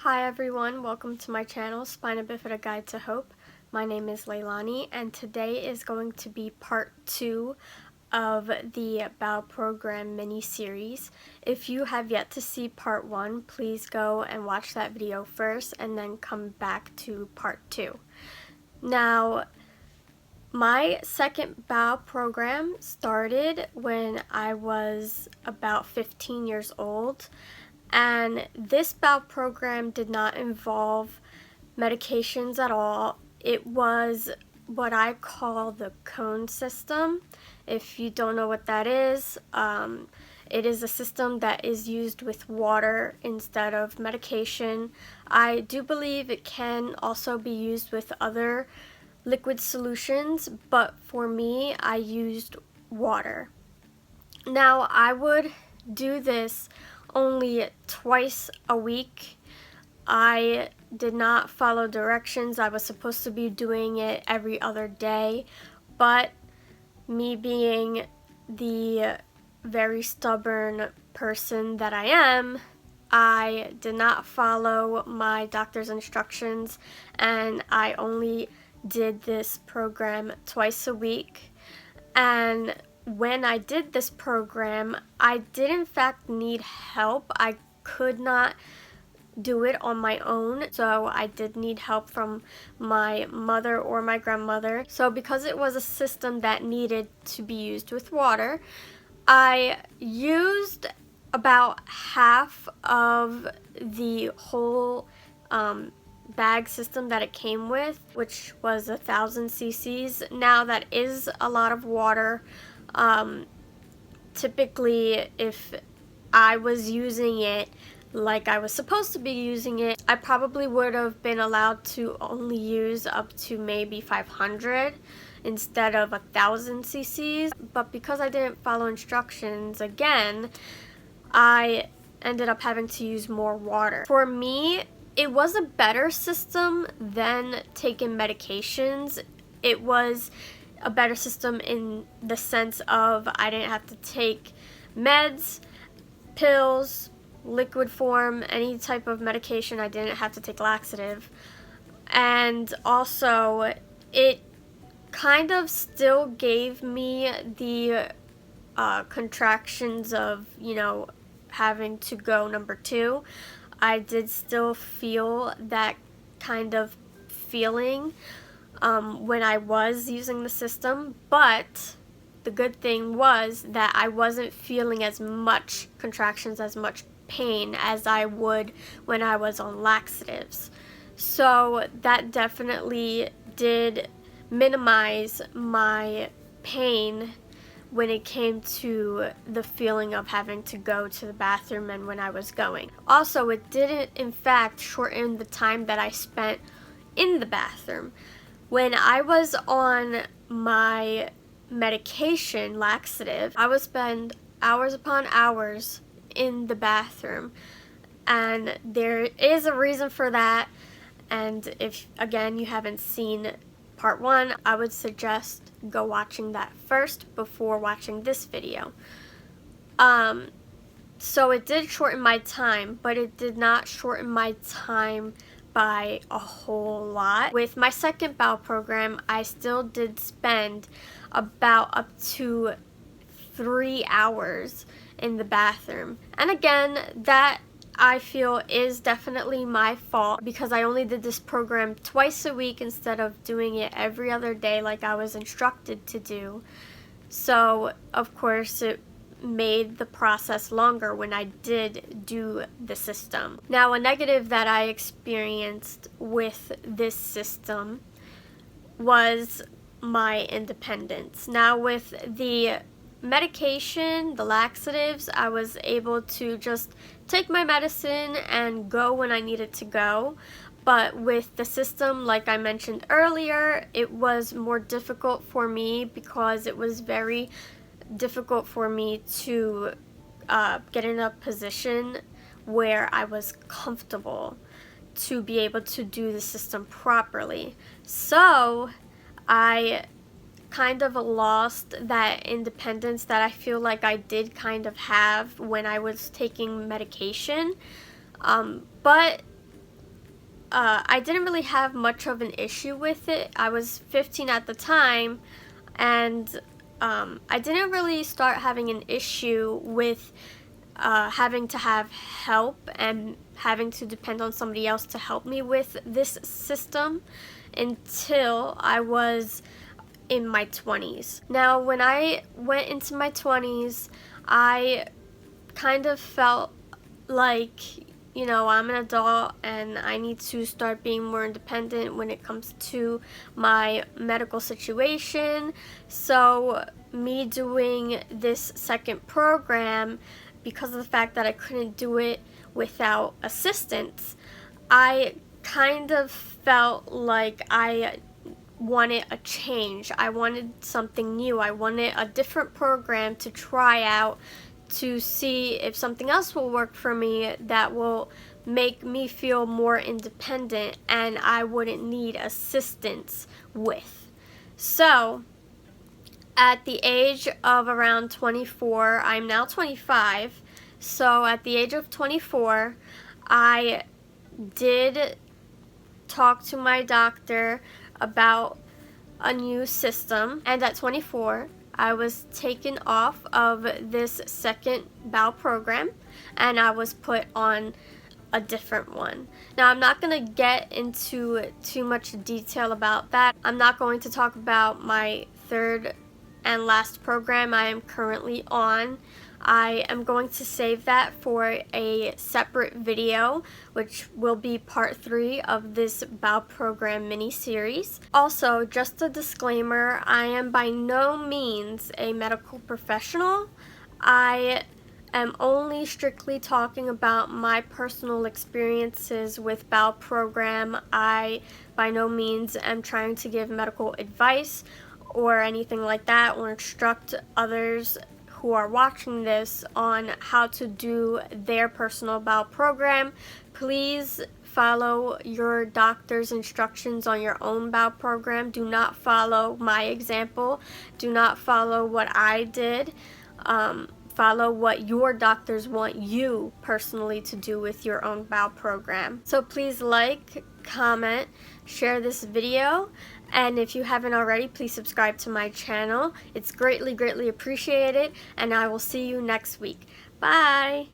Hi everyone, welcome to my channel, Spina Bifida Guide to Hope. My name is Leilani and today is going to be part 2 of the Bowel program mini-series. If you have yet to see part 1, please go and watch that video first and then come back to part 2. Now, my second Bowel program started when I was about 15 years old. And this bowel program did not involve medications at all. It was what I call the cone system. If you don't know what that is, it is a system that is used with water instead of medication. I do believe it can also be used with other liquid solutions, but for me, I used water. Now, I would do this only twice a week. I did not follow directions. I was supposed to be doing it every other day, but me being the very stubborn person that I am, I did not follow my doctor's instructions, and I only did this program twice a week. And when I did this program, I did in fact need help. I could not do it on my own, so I did need help from my mother or my grandmother. So because it was a system that needed to be used with water, I used about half of the whole bag system that it came with, which was 1,000 cc's. Now that is a lot of water. Typically, if I was using it like I was supposed to be using it, I probably would have been allowed to only use up to maybe 500 instead of 1,000 cc's. But because I didn't follow instructions again, I ended up having to use more water. For me, it was a better system than taking medications. It was a better system in the sense of I didn't have to take meds, pills, liquid form, any type of medication. I didn't have to take laxative. And also, it kind of still gave me the contractions of, having to go number 2. I did still feel that kind of feeling when I was using the system, but the good thing was that I wasn't feeling as much contractions, as much pain as I would when I was on laxatives. So that definitely did minimize my pain when it came to the feeling of having to go to the bathroom and when I was going. Also, it didn't in fact shorten the time that I spent in the bathroom. When I was on my medication, laxative, I would spend hours upon hours in the bathroom, and there is a reason for that. And if again you haven't seen part 1, I would suggest go watching that first before watching this video. So it did shorten my time, but it did not shorten my time by a whole lot. With my second bowel program, I still did spend about up to 3 hours in the bathroom. And again, that I feel is definitely my fault because I only did this program twice a week instead of doing it every other day like I was instructed to do. So, of course, it made the process longer when I did do the system. Now, a negative that I experienced with this system was my independence. Now, with the medication, the laxatives, I was able to just take my medicine and go when I needed to go. But with the system, like I mentioned earlier, it was more difficult for me because it was very difficult for me to get in a position where I was comfortable to be able to do the system properly. So I kind of lost that independence that I feel like I did kind of have when I was taking medication. But I didn't really have much of an issue with it. I was 15 at the time, and I didn't really start having an issue with having to have help and having to depend on somebody else to help me with this system until I was in my 20s. Now, when I went into my 20s, I kind of felt like, I'm an adult and I need to start being more independent when it comes to my medical situation. So me doing this second program, because of the fact that I couldn't do it without assistance, I kind of felt like I wanted a change. I wanted something new. I wanted a different program to try out to see if something else will work for me that will make me feel more independent and I wouldn't need assistance with. So at the age of around 24, I'm now 25, so at the age of 24, I did talk to my doctor about a new system, and at 24, I was taken off of this second bowel program and I was put on a different one. Now, I'm not going to get into too much detail about that. I'm not going to talk about my third and last program I am currently on. I am going to save that for a separate video, which will be part 3 of this bowel program mini series. Also, just a disclaimer, I am by no means a medical professional. I am only strictly talking about my personal experiences with bowel program. I by no means am trying to give medical advice or anything like that, or instruct others who are watching this on how to do their personal bowel program. Please follow your doctor's instructions on your own bowel program. Do not follow my example. Do not follow what I did. Follow what your doctors want you personally to do with your own bowel program. So please like, comment, share this video, and if you haven't already, please subscribe to my channel. It's greatly, greatly appreciated, and I will see you next week. Bye!